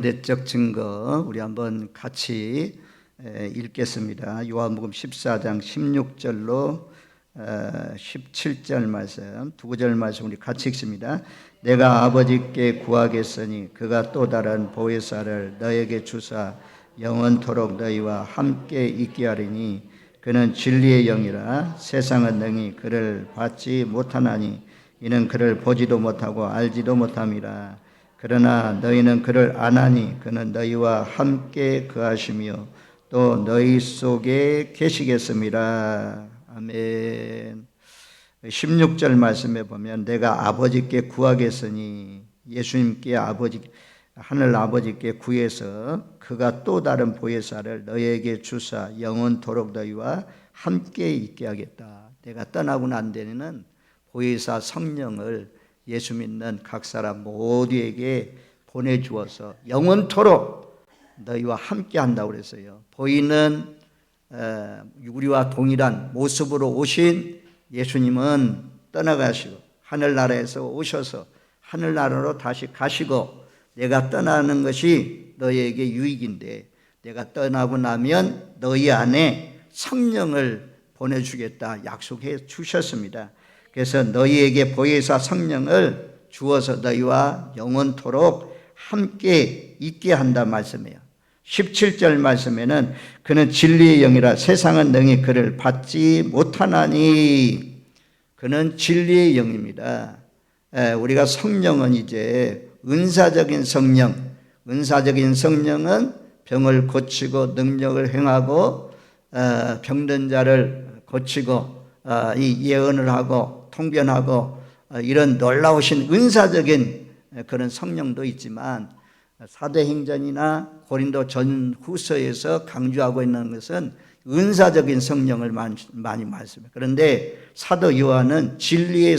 내적 증거 우리 한번 같이 읽겠습니다. 요한복음 14장 16절로 17절 말씀, 두 구절 말씀 우리 같이 읽습니다. 내가 아버지께 구하겠으니 그가 또 다른 보혜사를 너에게 주사 영원토록 너희와 함께 있게 하리니 그는 진리의 영이라. 세상은 능히 그를 받지 못하나니 이는 그를 보지도 못하고 알지도 못함이라. 그러나 너희는 그를 아나니 그는 너희와 함께 거하시며 또 너희 속에 계시겠습니다. 아멘. 16절 말씀에 보면 내가 아버지께 구하겠으니 예수님께 하늘 아버지께 구해서 그가 또 다른 보혜사를 너희에게 주사 영원토록 너희와 함께 있게 하겠다. 내가 떠나고 난 데에는 보혜사 성령을 예수 믿는 각 사람 모두에게 보내주어서 영원토록 너희와 함께 한다고 그랬어요. 보이는 우리와 동일한 모습으로 오신 예수님은 떠나가시고 하늘나라에서 오셔서 하늘나라로 다시 가시고 내가 떠나는 것이 너희에게 유익인데 내가 떠나고 나면 너희 안에 성령을 보내주겠다 약속해 주셨습니다. 그래서 너희에게 보혜사 성령을 주어서 너희와 영원토록 함께 있게 한다 말씀이에요. 17절 말씀에는 그는 진리의 영이라. 세상은 능히 그를 받지 못하나니 그는 진리의 영입니다. 우리가 성령은 이제 은사적인 성령은 병을 고치고 능력을 행하고 병든 자를 고치고 이 예언을 하고 통변하고 이런 놀라우신 은사적인 그런 성령도 있지만 사도행전이나 고린도 전후서에서 강조하고 있는 것은 은사적인 성령을 많이 말씀해요. 그런데 사도 요한은 진리의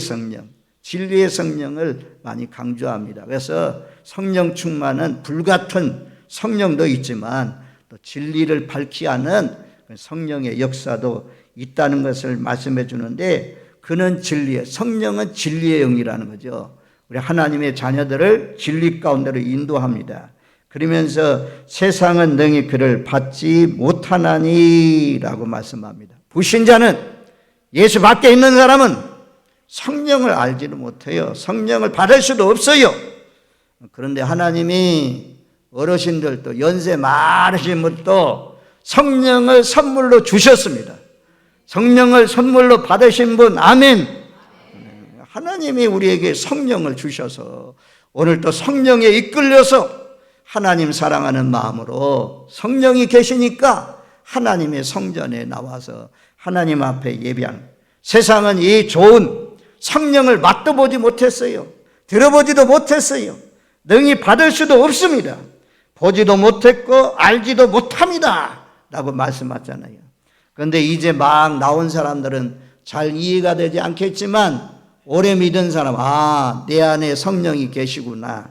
성령을 많이 강조합니다. 그래서 성령 충만은 불같은 성령도 있지만 또 진리를 밝히 하는 성령의 역사도 있다는 것을 말씀해 주는데 그는 성령은 진리의 영이라는 거죠. 우리 하나님의 자녀들을 진리 가운데로 인도합니다. 그러면서 세상은 능히 그를 받지 못하나니 라고 말씀합니다. 불신자는 예수 밖에 있는 사람은 성령을 알지도 못해요. 성령을 받을 수도 없어요. 그런데 하나님이 어르신들도 연세 많으신 분도 성령을 선물로 주셨습니다. 성령을 선물로 받으신 분 아멘. 하나님이 우리에게 성령을 주셔서 오늘 또 성령에 이끌려서 하나님 사랑하는 마음으로 성령이 계시니까 하나님의 성전에 나와서 하나님 앞에 예배하는. 세상은 이 좋은 성령을 맛도 보지 못했어요. 들어보지도 못했어요. 능히 받을 수도 없습니다. 보지도 못했고 알지도 못합니다 라고 말씀하잖아요. 그런데 이제 막 나온 사람들은 잘 이해가 되지 않겠지만 오래 믿은 사람, 내 안에 성령이 계시구나,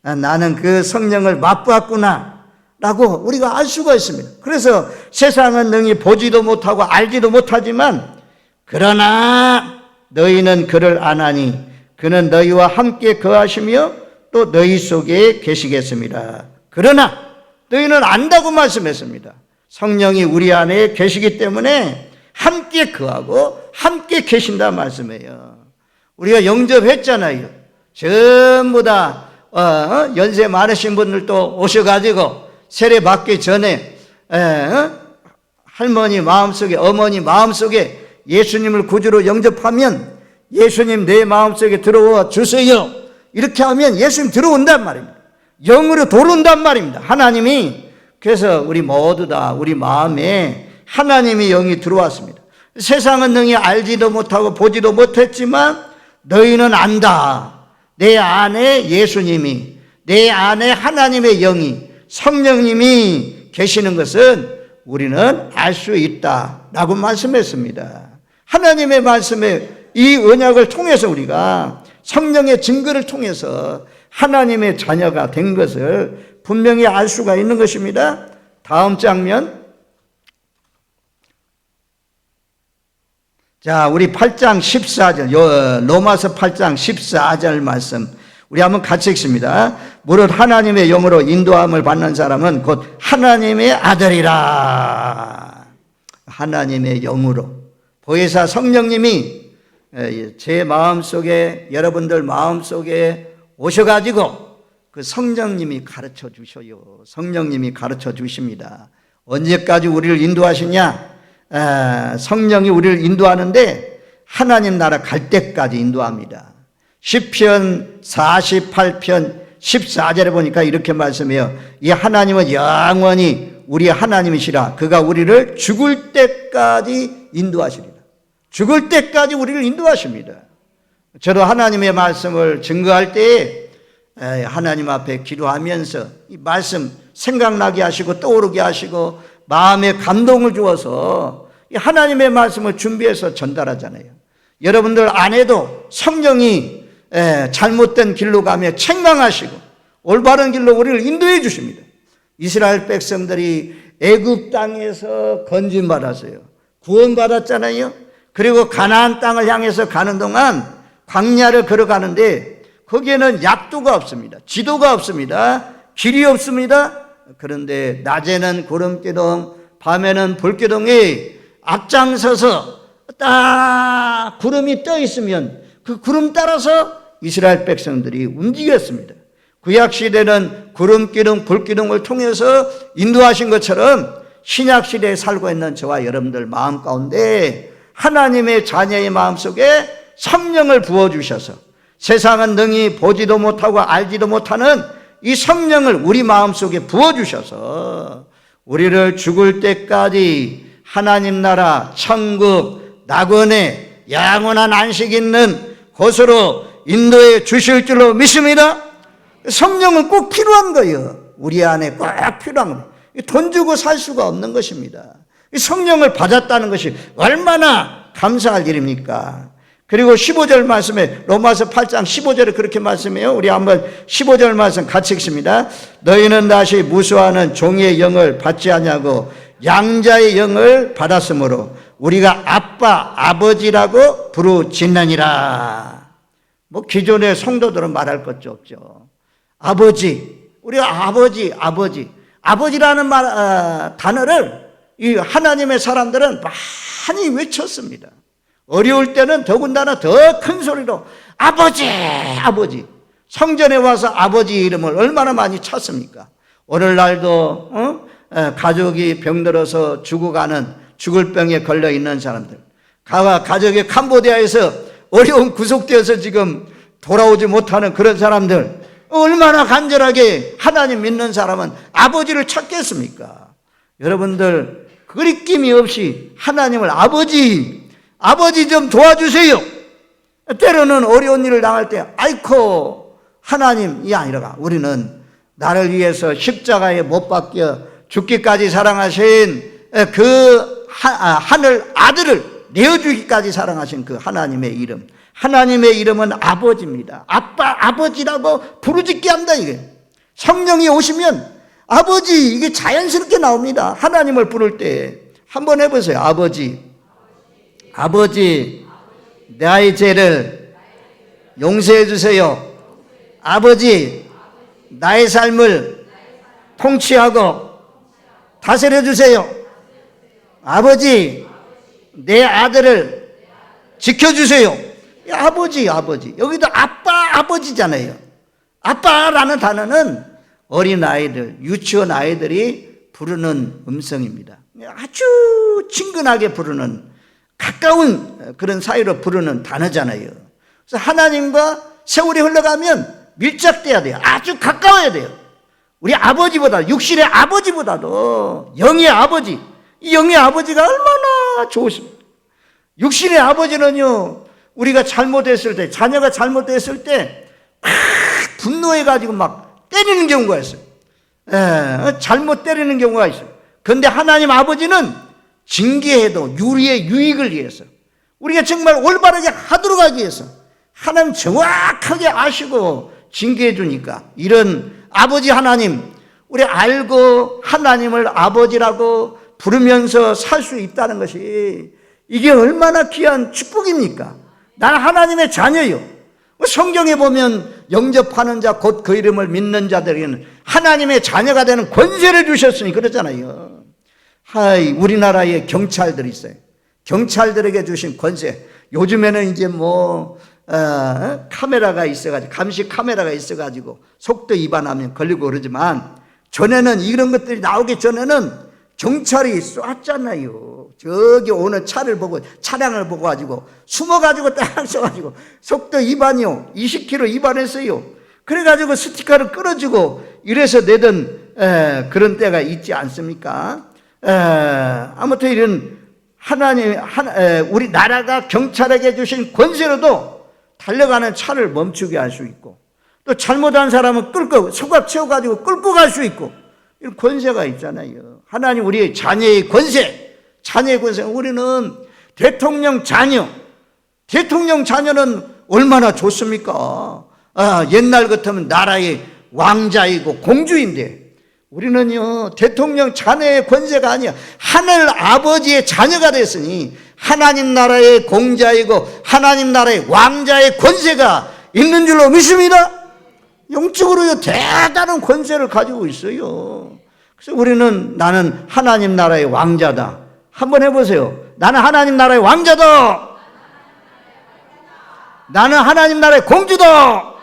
나는 그 성령을 맛보았구나 라고 우리가 알 수가 있습니다. 그래서 세상은 능히 보지도 못하고 알지도 못하지만 그러나 너희는 그를 아나니 그는 너희와 함께 거하시며 또 너희 속에 계시겠습니다. 그러나 너희는 안다고 말씀했습니다. 성령이 우리 안에 계시기 때문에 함께 거하고 함께 계신다 말씀이에요. 우리가 영접했잖아요. 전부 다 연세 많으신 분들도 오셔가지고 세례 받기 전에 할머니 마음속에 어머니 마음속에 예수님을 구주로 영접하면 예수님 내 마음속에 들어와 주세요 이렇게 하면 예수님 들어온단 말입니다. 영으로 들어온단 말입니다. 하나님이. 그래서 우리 모두 다 우리 마음에 하나님의 영이 들어왔습니다. 세상은 능히 알지도 못하고 보지도 못했지만 너희는 안다. 내 안에 예수님이, 내 안에 하나님의 영이, 성령님이 계시는 것은 우리는 알 수 있다 라고 말씀했습니다. 하나님의 말씀에 이 언약을 통해서 우리가 성령의 증거를 통해서 하나님의 자녀가 된 것을 분명히 알 수가 있는 것입니다. 다음 장면. 자, 우리 8장 14절, 로마서 8장 14절 말씀 우리 한번 같이 읽습니다. 무릇 하나님의 영으로 인도함을 받는 사람은 곧 하나님의 아들이라. 하나님의 영으로. 보혜사 성령님이 제 마음속에, 여러분들 마음속에 오셔가지고 그 성령님이 가르쳐 주셔요. 성령님이 가르쳐 주십니다. 언제까지 우리를 인도하시냐? 성령이 우리를 인도하는데 하나님 나라 갈 때까지 인도합니다. 시편 48편 14절에 보니까 이렇게 말씀해요. 이 하나님은 영원히 우리 하나님이시라. 그가 우리를 죽을 때까지 인도하시리라. 죽을 때까지 우리를 인도하십니다. 저도 하나님의 말씀을 증거할 때에 하나님 앞에 기도하면서 이 말씀 생각나게 하시고 떠오르게 하시고 마음에 감동을 주어서 이 하나님의 말씀을 준비해서 전달하잖아요. 여러분들 안에도 성령이 잘못된 길로 가며 책망하시고 올바른 길로 우리를 인도해 주십니다. 이스라엘 백성들이 애굽 땅에서 건진받았어요. 구원받았잖아요. 그리고 가나안 땅을 향해서 가는 동안 광야를 걸어가는데 거기에는 약도가 없습니다. 지도가 없습니다. 길이 없습니다. 그런데 낮에는 구름기둥, 밤에는 불기둥이 앞장서서 딱 구름이 떠 있으면 그 구름 따라서 이스라엘 백성들이 움직였습니다. 구약시대는 구름기둥, 불기둥을 통해서 인도하신 것처럼 신약시대에 살고 있는 저와 여러분들 마음 가운데 하나님의 자녀의 마음속에 성령을 부어주셔서 세상은 능히 보지도 못하고 알지도 못하는 이 성령을 우리 마음속에 부어주셔서 우리를 죽을 때까지 하나님 나라, 천국, 낙원에 영원한 안식이 있는 곳으로 인도해 주실 줄로 믿습니다. 성령은 꼭 필요한 거예요. 우리 안에 꼭 필요한 거예요. 돈 주고 살 수가 없는 것입니다. 성령을 받았다는 것이 얼마나 감사할 일입니까? 그리고 15절 말씀에 로마서 8장 15절에 그렇게 말씀해요. 우리 한번 15절 말씀 같이 읽습니다. 너희는 다시 무수하는 종의 영을 받지 아니하고 양자의 영을 받았으므로 우리가 아빠, 아버지라고 부르짖느니라. 뭐 기존의 성도들은 말할 것도 없죠. 아버지, 우리가 아버지, 아버지라는 단어를 이 하나님의 사람들은 많이 외쳤습니다. 어려울 때는 더군다나 더 큰 소리로 아버지, 아버지. 성전에 와서 아버지 이름을 얼마나 많이 찾습니까? 오늘날도 가족이 병들어서 죽어가는 죽을 병에 걸려 있는 사람들, 가족이 캄보디아에서 어려운 구속되어서 지금 돌아오지 못하는 그런 사람들, 얼마나 간절하게 하나님 믿는 사람은 아버지를 찾겠습니까? 여러분들 거리낌이 없이 하나님을 아버지 좀 도와주세요. 때로는 어려운 일을 당할 때 아이코 하나님이 아니라 우리는 나를 위해서 십자가에 못 박혀 죽기까지 사랑하신 그 하늘 아들을 내어주기까지 사랑하신 그 하나님의 이름, 하나님의 이름은 아버지입니다. 아빠, 아버지라고 부르짖게 한다 이게. 성령이 오시면 아버지 이게 자연스럽게 나옵니다. 하나님을 부를 때 한번 해보세요. 아버지, 아버지 나의 죄를 용서해 주세요. 아버지 나의 삶을 통치하고 다스려 주세요. 아버지 내 아들을 지켜주세요. 아버지, 아버지. 여기도 아빠, 아버지잖아요. 아빠라는 단어는 어린아이들, 유치원 아이들이 부르는 음성입니다. 아주 친근하게 부르는, 가까운 그런 사이로 부르는 단어잖아요. 그래서 하나님과 세월이 흘러가면 밀착돼야 돼요. 아주 가까워야 돼요. 우리 아버지보다, 육신의 아버지보다도 영의 아버지, 이 영의 아버지가 얼마나 좋으십니까? 육신의 아버지는요, 우리가 잘못했을 때, 자녀가 잘못했을 때 막 분노해가지고 막 때리는 경우가 있어요. 잘못 때리는 경우가 있어요. 그런데 하나님 아버지는 징계해도 유리의 유익을 위해서, 우리가 정말 올바르게 하도록 하기 위해서 하나님 정확하게 아시고 징계해 주니까, 이런 아버지 하나님, 우리 알고 하나님을 아버지라고 부르면서 살 수 있다는 것이 이게 얼마나 귀한 축복입니까? 나는 하나님의 자녀요. 성경에 보면 영접하는 자 곧 그 이름을 믿는 자들에게는 하나님의 자녀가 되는 권세를 주셨으니 그러잖아요. 하이, 우리나라에 경찰들이 있어요. 경찰들에게 주신 권세. 요즘에는 이제 카메라가 있어가지고, 감시 카메라가 있어가지고 속도 위반하면 걸리고 그러지만, 전에는 이런 것들이 나오기 전에는 경찰이 쐈잖아요. 저기 오는 차량을 보고 가지고 숨어가지고 딱 써가지고 속도 위반이요, 20km 위반했어요. 그래가지고 스티커를 끌어주고 이래서 내던 그런 때가 있지 않습니까? 아무튼 이런 우리 나라가 경찰에게 주신 권세로도 달려가는 차를 멈추게 할 수 있고, 또 잘못한 사람은 소각 채워가지고 끌고 갈 수 있고, 이런 권세가 있잖아요. 하나님 우리의 자녀의 권세, 우리는 대통령 자녀는 얼마나 좋습니까? 옛날 같으면 나라의 왕자이고 공주인데, 우리는요 대통령 자녀의 권세가 아니야. 하늘 아버지의 자녀가 됐으니 하나님 나라의 공자이고 하나님 나라의 왕자의 권세가 있는 줄로 믿습니다. 영적으로요 대단한 권세를 가지고 있어요. 그래서 우리는 나는 하나님 나라의 왕자다. 한번 해보세요. 나는 하나님 나라의 왕자다. 나는 하나님 나라의 공주다.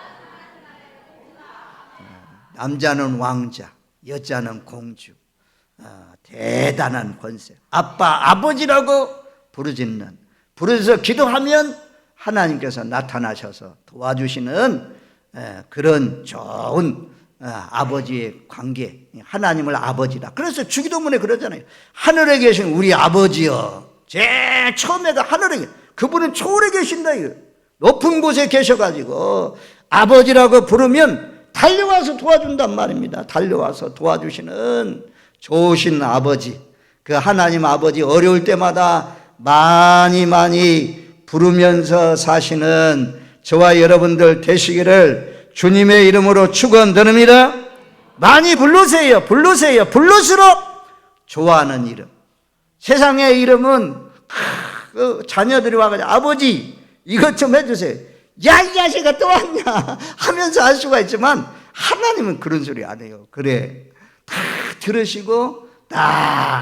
남자는 왕자, 여자는 공주. 대단한 권세. 아빠, 아버지라고 부르짖어 기도하면 하나님께서 나타나셔서 도와주시는 그런 좋은 아버지의 관계, 하나님을 아버지다. 그래서 주기도문에 그러잖아요. 하늘에 계신 우리 아버지여. 제일 처음에가 하늘에, 그분은 초월에 계신다. 높은 곳에 계셔가지고 아버지라고 부르면 달려와서 도와준단 말입니다. 달려와서 도와주시는 좋으신 아버지, 그 하나님 아버지, 어려울 때마다 많이 부르면서 사시는 저와 여러분들 되시기를 주님의 이름으로 축원드립니다. 많이 부르세요. 부를수록 좋아하는 이름. 세상의 이름은 자녀들이 와가지고 아버지 이것 좀 해주세요. 야, 이 자식아 또 왔냐 하면서 할 수가 있지만, 하나님은 그런 소리 안 해요. 그래, 다 들으시고 다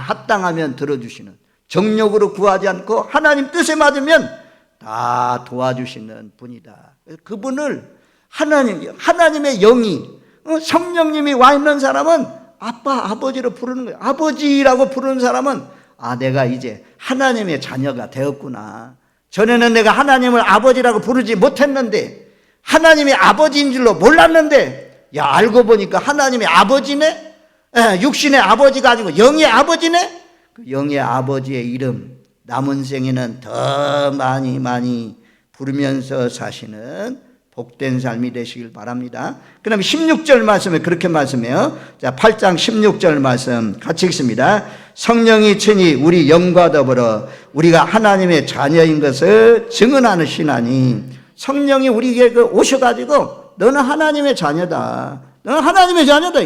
합당하면 들어주시는, 정욕으로 구하지 않고 하나님 뜻에 맞으면 다 도와주시는 분이다. 그분을 하나님의 영이, 성령님이 와 있는 사람은 아빠, 아버지로 부르는 거예요. 아버지라고 부르는 사람은 내가 이제 하나님의 자녀가 되었구나. 전에는 내가 하나님을 아버지라고 부르지 못했는데, 하나님의 아버지인 줄로 몰랐는데, 알고 보니까 하나님의 아버지네? 육신의 아버지가 아니고 영의 아버지네? 그 영의 아버지의 이름 남은 생에는 더 많이 부르면서 사시는 복된 삶이 되시길 바랍니다. 그 다음에 16절 말씀에 그렇게 말씀해요. 자, 8장 16절 말씀 같이 읽습니다. 성령이 친히 우리 영과 더불어 우리가 하나님의 자녀인 것을 증언하시나니, 성령이 우리에게 오셔가지고 너는 하나님의 자녀다. 너는 하나님의 자녀다.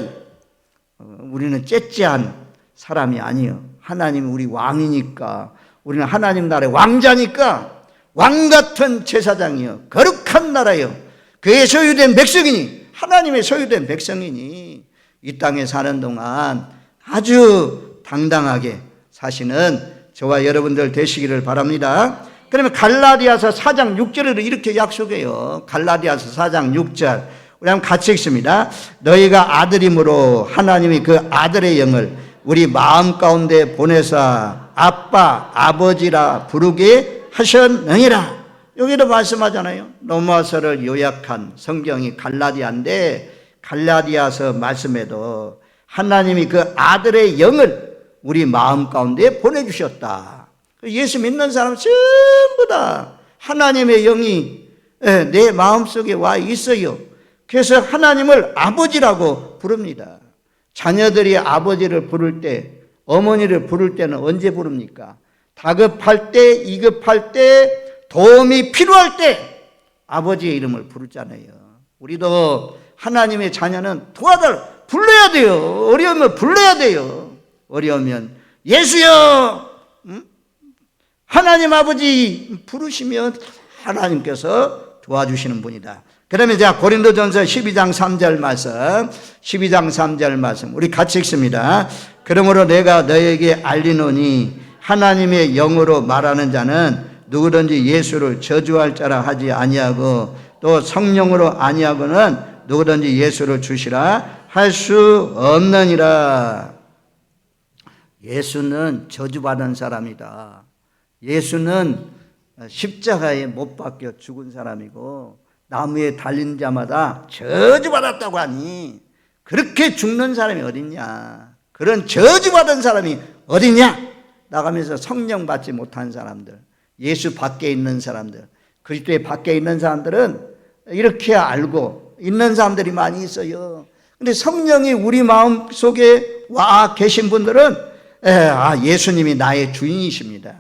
우리는 째째한 사람이 아니에요. 하나님이 우리 왕이니까, 우리는 하나님 나라의 왕자니까 왕같은 제사장이요, 거룩한 나라요, 그의 소유된 백성이니, 하나님의 소유된 백성이니, 이 땅에 사는 동안 아주 당당하게 사시는 저와 여러분들 되시기를 바랍니다. 그러면 갈라디아서 4장 6절을 이렇게 약속해요. 갈라디아서 4장 6절 우리 한번 같이 읽습니다. 너희가 아들임으로 하나님이 그 아들의 영을 우리 마음 가운데 보내사 아빠, 아버지라 부르게 하셨느니라. 여기도 말씀하잖아요. 로마서를 요약한 성경이 갈라디아인데, 갈라디아서 말씀에도 하나님이 그 아들의 영을 우리 마음 가운데 보내주셨다. 예수 믿는 사람 전부 다 하나님의 영이 내 마음속에 와 있어요. 그래서 하나님을 아버지라고 부릅니다. 자녀들이 아버지를 부를 때, 어머니를 부를 때는 언제 부릅니까? 다급할 때, 이급할 때, 도움이 필요할 때 아버지의 이름을 부르잖아요. 우리도 하나님의 자녀는 도와달라 불러야 돼요. 어려우면 불러야 돼요. 어려우면 예수여, 하나님 아버지 부르시면 하나님께서 도와주시는 분이다. 그러면 자, 고린도전서 12장 3절 말씀, 12장 3절 말씀 우리 같이 읽습니다. 그러므로 내가 너에게 알리노니 하나님의 영으로 말하는 자는 누구든지 예수를 저주할 자라 하지 아니하고 또 성령으로 아니하고는 누구든지 예수를 주시라 할 수 없느니라. 예수는 저주받은 사람이다. 예수는 십자가에 못 박혀 죽은 사람이고 나무에 달린 자마다 저주받았다고 하니 그렇게 죽는 사람이 어딨냐. 그런 저주받은 사람이 어딨냐. 나가면서 성령 받지 못한 사람들, 예수 밖에 있는 사람들, 그리스도의 밖에 있는 사람들은 이렇게 알고 있는 사람들이 많이 있어요. 근데 성령이 우리 마음 속에 와 계신 분들은 예수님이 나의 주인이십니다.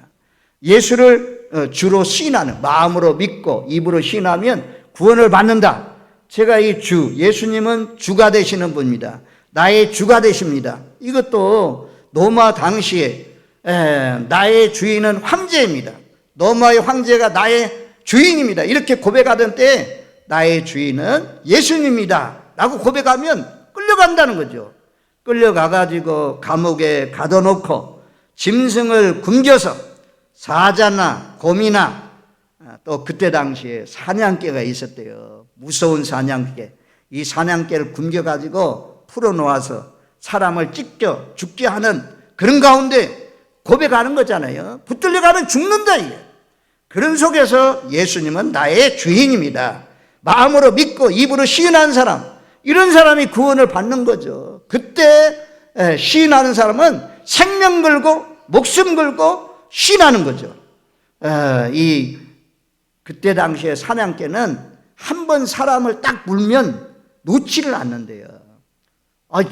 예수를 주로 시인하는, 마음으로 믿고 입으로 시인하면 구원을 받는다. 제가 이 주, 예수님은 주가 되시는 분입니다. 나의 주가 되십니다. 이것도 로마 당시에 나의 주인은 황제입니다. 로마의 황제가 나의 주인입니다. 이렇게 고백하던 때 나의 주인은 예수님입니다 라고 고백하면 끌려간다는 거죠. 끌려가가지고 감옥에 가둬놓고 짐승을 굶겨서 사자나 곰이나 또 그때 당시에 사냥개가 있었대요. 무서운 사냥개. 이 사냥개를 굶겨가지고 풀어놓아서 사람을 찢겨 죽게 하는 그런 가운데 고백하는 거잖아요. 붙들려가면 죽는다 이게. 그런 속에서 예수님은 나의 주인입니다. 마음으로 믿고 입으로 시인하는 사람, 이런 사람이 구원을 받는 거죠. 그때 시인하는 사람은 생명 걸고 목숨 걸고 시인하는 거죠. 그때 당시에 사냥개는 한 번 사람을 딱 물면 놓지를 않는데요.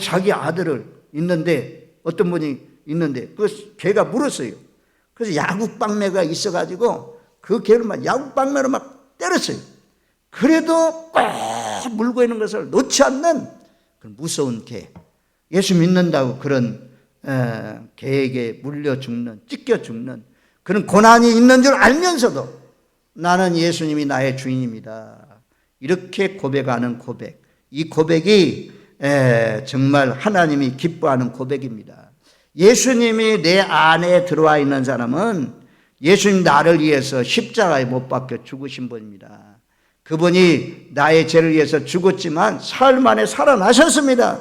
자기 아들을 있는데 어떤 분이 있는데 그 개가 물었어요. 그래서 야구방매가 있어가지고 그 개를 막 야구방매로 막 때렸어요. 그래도 꼭 물고 있는 것을 놓지 않는 그런 무서운 개. 예수 믿는다고 그런 개에게 물려 죽는, 찢겨 죽는 그런 고난이 있는 줄 알면서도 나는 예수님이 나의 주인입니다. 이렇게 고백하는 고백. 이 고백이 정말 하나님이 기뻐하는 고백입니다. 예수님이 내 안에 들어와 있는 사람은 예수님 나를 위해서 십자가에 못 박혀 죽으신 분입니다. 그분이 나의 죄를 위해서 죽었지만 사흘 만에 살아나셨습니다.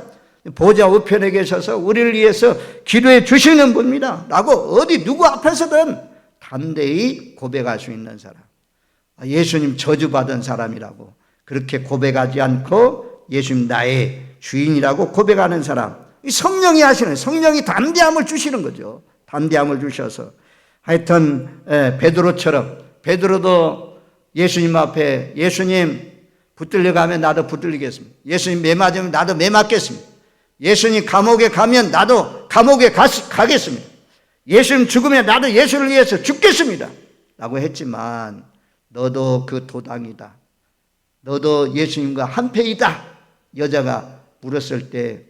보좌 우편에 계셔서 우리를 위해서 기도해 주시는 분입니다 라고 어디 누구 앞에서든 담대히 고백할 수 있는 사람. 예수님 저주받은 사람이라고 그렇게 고백하지 않고 예수님 나의 주인이라고 고백하는 사람. 이 성령이 하시는, 성령이 담대함을 주시는 거죠. 담대함을 주셔서 하여튼 베드로처럼, 베드로도 예수님 앞에 예수님 붙들려 가면 나도 붙들리겠습니다. 예수님 매 맞으면 나도 매 맞겠습니다. 예수님 감옥에 가면 나도 감옥에 가겠습니다. 예수님 죽으면 나도 예수를 위해서 죽겠습니다 라고 했지만 너도 그 도당이다. 너도 예수님과 한패이다. 여자가 물었을 때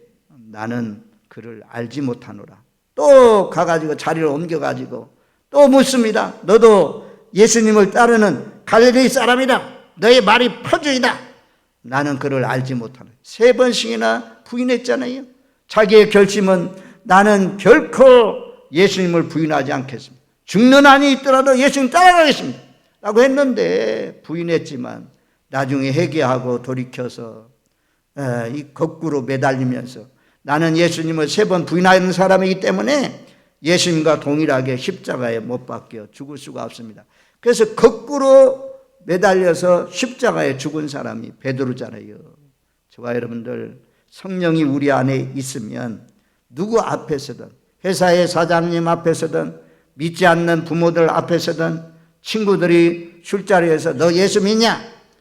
나는 그를 알지 못하노라. 또 가가지고 자리를 옮겨가지고 또 묻습니다. 너도 예수님을 따르는 갈릴리 사람이다. 너의 말이 퍼주이다. 나는 그를 알지 못하노라. 3번씩이나 부인했잖아요. 자기의 결심은 나는 결코 예수님을 부인하지 않겠습니다. 죽는 한이 있더라도 예수님 따라가겠습니다 라고 했는데 부인했지만 나중에 회개하고 돌이켜서 이 거꾸로 매달리면서 나는 예수님을 3번 부인하는 사람이기 때문에 예수님과 동일하게 십자가에 못 박혀 죽을 수가 없습니다. 그래서 거꾸로 매달려서 십자가에 죽은 사람이 베드로잖아요. 저와 여러분들 성령이 우리 안에 있으면 누구 앞에서든, 회사의 사장님 앞에서든, 믿지 않는 부모들 앞에서든, 친구들이 술자리에서 너 예수 믿냐?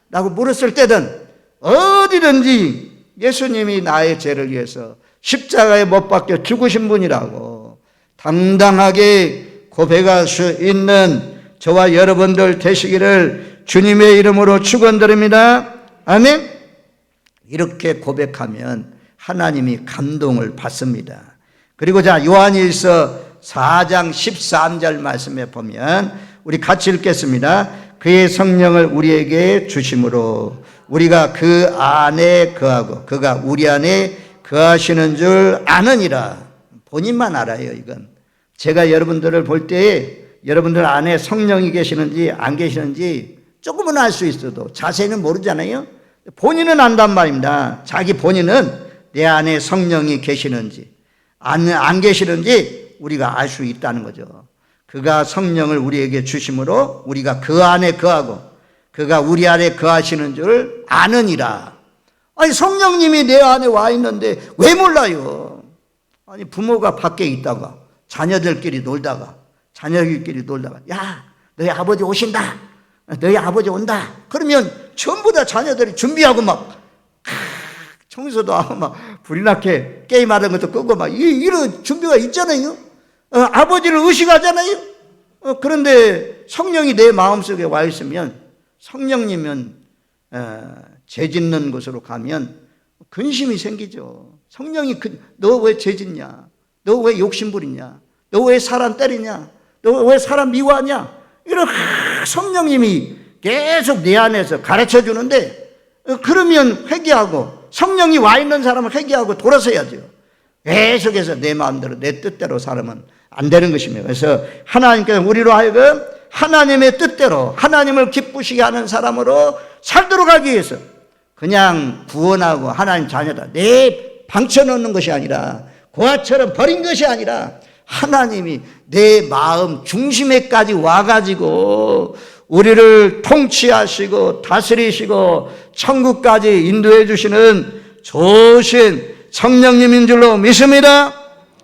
라고 물었을 때든 어디든지 예수님이 나의 죄를 위해서 십자가에 못 박혀 죽으신 분이라고 당당하게 고백할 수 있는 저와 여러분들 되시기를 주님의 이름으로 축원드립니다. 아멘. 이렇게 고백하면 하나님이 감동을 받습니다. 그리고 자, 요한일서 4장 13절 말씀에 보면 우리 같이 읽겠습니다. 그의 성령을 우리에게 주심으로 우리가 그 안에 거하고 그가 우리 안에 거하시는 줄 아느니라. 본인만 알아요. 이건 제가 여러분들을 볼 때에 여러분들 안에 성령이 계시는지 안 계시는지 조금은 알 수 있어도 자세히는 모르잖아요. 본인은 안단 말입니다. 자기 본인은 내 안에 성령이 계시는지 안 계시는지 우리가 알 수 있다는 거죠. 그가 성령을 우리에게 주심으로 우리가 그 안에 거하고 그가 우리 안에 거하시는 줄 아느니라. 아니 성령님이 내 안에 와 있는데 왜 몰라요? 아니 부모가 밖에 있다가 자녀들끼리 놀다가 야 너희 아버지 오신다, 너희 아버지 온다 그러면 전부 다 자녀들이 준비하고 막 청소도 하고 막 불이 나게 게임하는 것도 끄고 막 이런 준비가 있잖아요. 아버지를 의식하잖아요. 그런데 성령이 내 마음속에 와 있으면 성령님은 죄 짓는 곳으로 가면 근심이 생기죠. 성령이 너 왜 죄 짓냐? 너 왜 욕심 부리냐? 너 왜 사람 때리냐? 너 왜 사람 미워하냐? 이런 성령님이 계속 내 안에서 가르쳐 주는데 그러면 회개하고 성령이 와 있는 사람은 회개하고 돌아서야죠. 계속해서 내 마음대로 내 뜻대로 살면 안 되는 것입니다. 그래서 하나님께서 우리로 하여금 하나님의 뜻대로 하나님을 기쁘시게 하는 사람으로 살도록 하기 위해서 그냥 구원하고 하나님 자녀다 내 방쳐놓는 것이 아니라 고아처럼 버린 것이 아니라 하나님이 내 마음 중심에까지 와가지고 우리를 통치하시고 다스리시고 천국까지 인도해 주시는 좋으신 성령님인 줄로 믿습니다.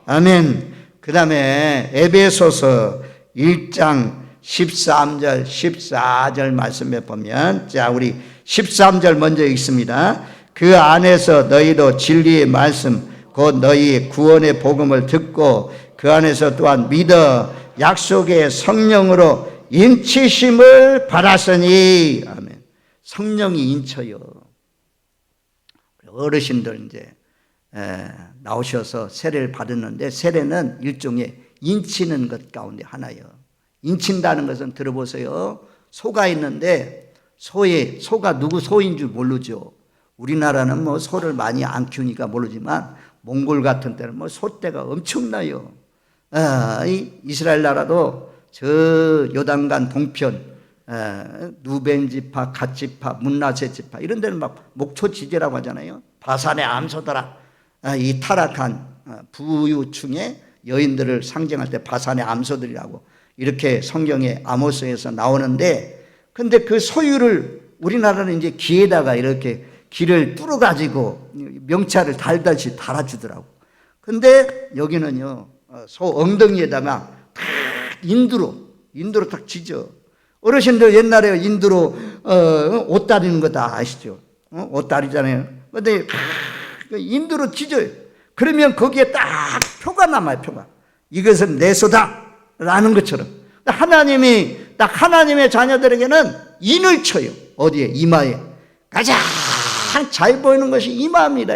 아멘. 그 다음에 에베소서 1장 13절 14절 말씀에 보면 자 우리 13절 먼저 읽습니다. 그 안에서 너희도 진리의 말씀 곧 너희의 구원의 복음을 듣고 그 안에서 또한 믿어 약속의 성령으로 인치심을 받았으니 아멘. 성령이 인쳐요. 어르신들 이제 나오셔서 세례를 받았는데 세례는 일종의 인치는 것 가운데 하나예요. 인친다는 것은 들어보세요. 소가 있는데 소가 누구 소인 줄 모르죠. 우리나라는 뭐 소를 많이 안 키우니까 모르지만 몽골 같은 때는 뭐 소떼가 엄청나요. 이스라엘 나라도 저 요단강 동편 누벤 지파, 갓 지파, 문나세 지파 이런 데는 막 목초 지제라고 하잖아요. 바산의 암소더라. 이 타락한 부유층의 여인들을 상징할 때 바산의 암소들이라고 이렇게 성경의 아모스에서 나오는데 근데 그 소유를 우리나라는 이제 귀에다가 이렇게 귀를 뚫어가지고 명찰을 달달이 달아주더라고. 근데 여기는요 소 엉덩이에다가 탁 인두로 탁 지져. 어르신들 옛날에 인두로 옷 다리는 거 다 아시죠? 옷 다리잖아요. 근데 인두로 찢어요. 그러면 거기에 딱 표가 남아요. 표가. 이것은 내 소다 라는 것처럼 하나님이 딱 하나님의 자녀들에게는 인을 쳐요. 어디에? 이마에. 가장 잘 보이는 것이 이마입니다.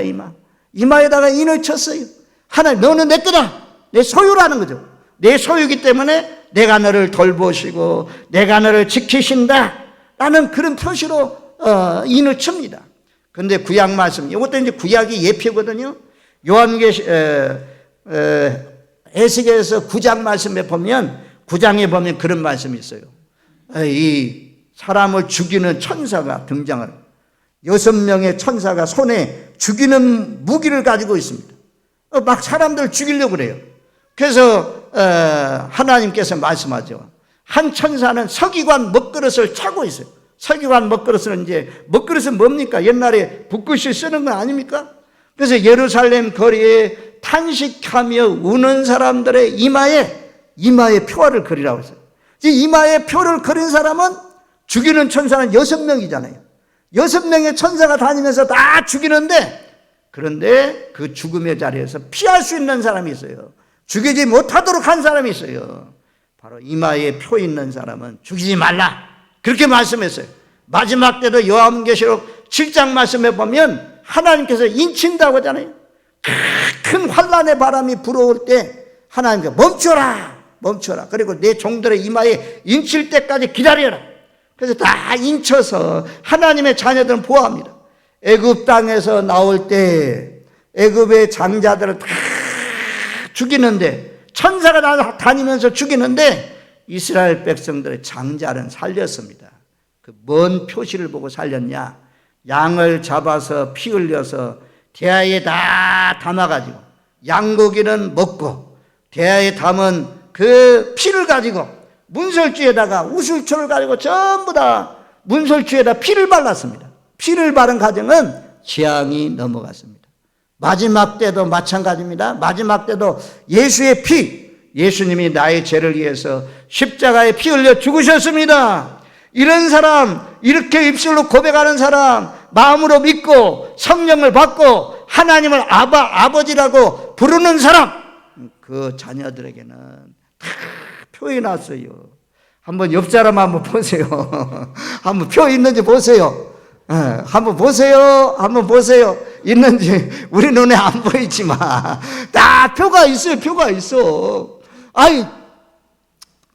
이마에다가 인을 쳤어요. 하나님 너는 내 거다. 내 소유라는 거죠. 내 소유이기 때문에 내가 너를 돌보시고 내가 너를 지키신다 라는 그런 표시로 인을 칩니다. 그런데 구약 말씀, 이것도 이제 구약이 예표거든요. 에스겔에서 9장 말씀에 보면 9장에 보면 그런 말씀이 있어요. 이 사람을 죽이는 천사가 등장을 6명의 천사가 손에 죽이는 무기를 가지고 있습니다. 막 사람들 죽이려고 그래요. 그래서 하나님께서 말씀하죠. 한 천사는 서기관 먹그릇을 차고 있어요. 서기관 먹그릇은 이제 먹그릇은 뭡니까? 옛날에 붓글씨 쓰는 건 아닙니까? 그래서 예루살렘 거리에 탄식하며 우는 사람들의 이마에 표화를 그리라고 했어요. 이마에 표를 그린 사람은 죽이는 천사는 6명이잖아요. 6명의 천사가 다니면서 다 죽이는데 그런데 그 죽음의 자리에서 피할 수 있는 사람이 있어요. 죽이지 못하도록 한 사람이 있어요. 바로 이마에 표 있는 사람은 죽이지 말라 그렇게 말씀했어요. 마지막 때도 요한계시록 7장 말씀에 보면 하나님께서 인친다고 하잖아요. 큰 환란의 바람이 불어올 때 하나님께서 멈춰라 그리고 내 종들의 이마에 인칠 때까지 기다려라. 그래서 다 인쳐서 하나님의 자녀들은 보호합니다. 애굽 땅에서 나올 때 애굽의 장자들을 다 죽이는데, 천사가 다니면서 죽이는데 이스라엘 백성들의 장자는 살렸습니다. 그 뭔 표시를 보고 살렸냐? 양을 잡아서 피 흘려서 대야에 다 담아가지고 양고기는 먹고 대야에 담은 그 피를 가지고 문설주에다가 우슬초를 가지고 전부 다 문설주에다 피를 발랐습니다. 피를 바른 가정은 재앙이 넘어갔습니다. 마지막 때도 마찬가지입니다. 마지막 때도 예수의 피, 예수님이 나의 죄를 위해서 십자가에 피 흘려 죽으셨습니다. 이런 사람, 이렇게 입술로 고백하는 사람, 마음으로 믿고 성령을 받고 하나님을 아버지라고 부르는 사람, 그 자녀들에게는 다 표해놨어요. 한번 옆 사람 한번 보세요. 한번 표 있는지 보세요. 한번 보세요. 한번 보세요. 있는지. 우리 눈에 안 보이지만 다 표가 있어요. 표가 있어. 아이,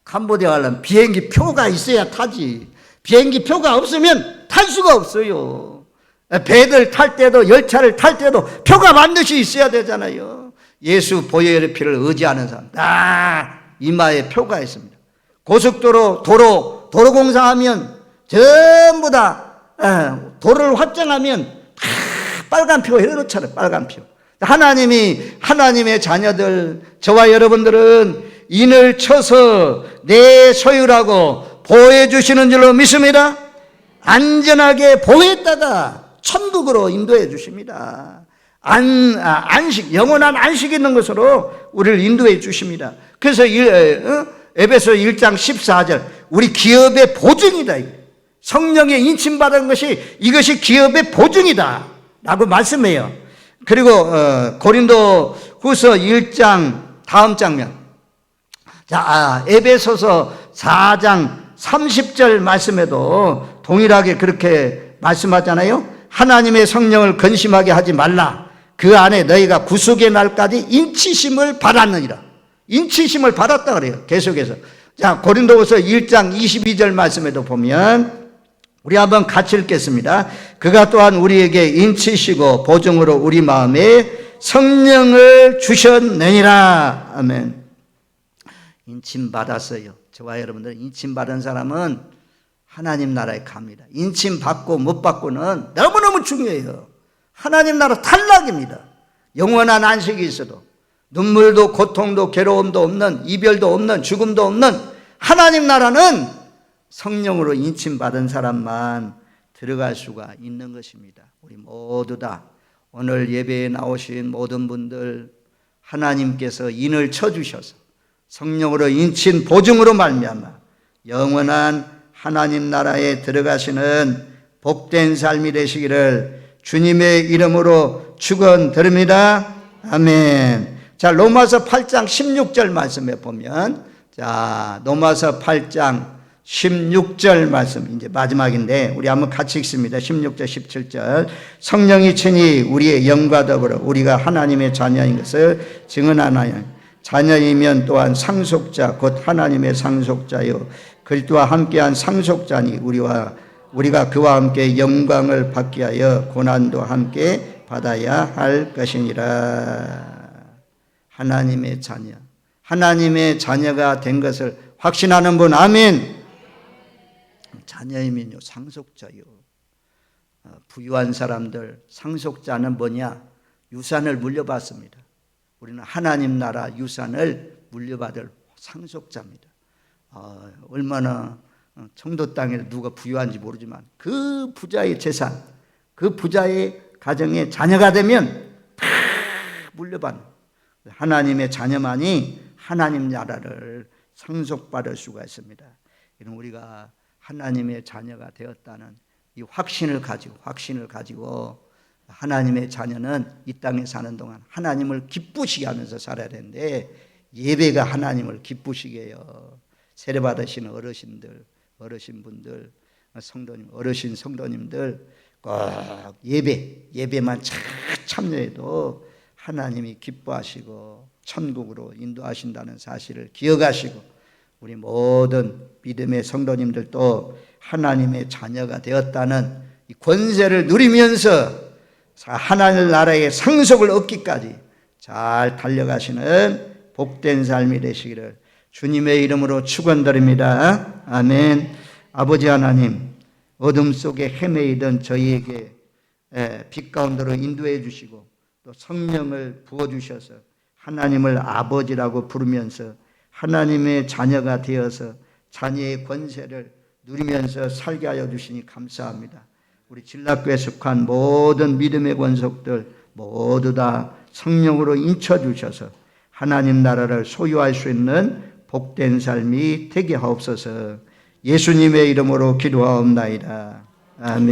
캄보디아 가려면 비행기 표가 있어야 타지. 비행기 표가 없으면 탈 수가 없어요. 배들 탈 때도 열차를 탈 때도 표가 반드시 있어야 되잖아요. 예수 보혈의 피를 의지하는 사람 다 이마에 표가 있습니다. 고속도로 도로공사하면 전부 다 도로를 확장하면 다 빨간 표 해놓잖아요. 빨간 표. 하나님의 자녀들, 저와 여러분들은 인을 쳐서 내 소유라고 보호해 주시는 줄로 믿습니다. 안전하게 보호했다가 천국으로 인도해 주십니다. 안식, 영원한 안식이 있는 것으로 우리를 인도해 주십니다. 그래서 에베소 1장 14절, 우리 기업의 보증이다. 성령의 인침받은 것이, 이것이 기업의 보증이다 라고 말씀해요. 그리고 고린도 후서 1장 다음 장면, 자, 에베소서 4장 30절 말씀에도 동일하게 그렇게 말씀하잖아요. 하나님의 성령을 근심하게 하지 말라. 그 안에 너희가 구속의 날까지 인치심을 받았느니라. 인치심을 받았다 그래요. 계속해서. 자, 고린도후서 1장 22절 말씀에도 보면, 우리 한번 같이 읽겠습니다. 그가 또한 우리에게 인치시고 보증으로 우리 마음에 성령을 주셨느니라. 아멘. 인침 받았어요. 저와 여러분들 인침 받은 사람은 하나님 나라에 갑니다. 인침 받고 못 받고는 너무너무 중요해요. 하나님 나라 탈락입니다. 영원한 안식이 있어도 눈물도 고통도 괴로움도 없는, 이별도 없는, 죽음도 없는 하나님 나라는 성령으로 인침 받은 사람만 들어갈 수가 있는 것입니다. 우리 모두 다 오늘 예배에 나오신 모든 분들, 하나님께서 인을 쳐주셔서 성령으로 인친 보증으로 말미암아 영원한 하나님 나라에 들어가시는 복된 삶이 되시기를 주님의 이름으로 축원드립니다. 아멘. 자, 로마서 8장 16절 말씀에 보면, 자, 로마서 8장 16절 말씀, 이제 마지막인데 우리 한번 같이 읽습니다. 16절 17절. 성령이 친히 우리의 영과 더불어 우리가 하나님의 자녀인 것을 증언하나니 자녀이면 또한 상속자 곧 하나님의 상속자요 그리스도와 함께한 상속자니 우리가 그와 함께 영광을 받게 하여 고난도 함께 받아야 할 것이니라. 하나님의 자녀, 하나님의 자녀가 된 것을 확신하는 분, 아멘. 자녀이면요 상속자요. 부유한 사람들 상속자는 뭐냐? 유산을 물려받습니다. 우리는 하나님 나라 유산을 물려받을 상속자입니다. 얼마나 청도 땅에 누가 부유한지 모르지만 그 부자의 재산, 그 부자의 가정의 자녀가 되면 다 물려받는 하나님의 자녀만이 하나님 나라를 상속받을 수가 있습니다. 이런 우리가 하나님의 자녀가 되었다는 이 확신을 가지고 하나님의 자녀는 이 땅에 사는 동안 하나님을 기쁘시게 하면서 살아야 되는데, 예배가 하나님을 기쁘시게 해요. 세례 받으시는 어르신분들, 성도님, 어르신 성도님들 꼭 예배만 참여해도 하나님이 기뻐하시고 천국으로 인도하신다는 사실을 기억하시고, 우리 모든 믿음의 성도님들도 하나님의 자녀가 되었다는 이 권세를 누리면서 하나님 나라의 상속을 얻기까지 잘 달려가시는 복된 삶이 되시기를 주님의 이름으로 축원드립니다. 아멘. 아버지 하나님, 어둠 속에 헤매이던 저희에게 빛 가운데로 인도해 주시고 또 성령을 부어주셔서 하나님을 아버지라고 부르면서 하나님의 자녀가 되어서 자녀의 권세를 누리면서 살게 하여 주시니 감사합니다. 우리 진락교에 속한 모든 믿음의 권속들 모두 다 성령으로 인쳐주셔서 하나님 나라를 소유할 수 있는 복된 삶이 되게 하옵소서. 예수님의 이름으로 기도하옵나이다. 아멘.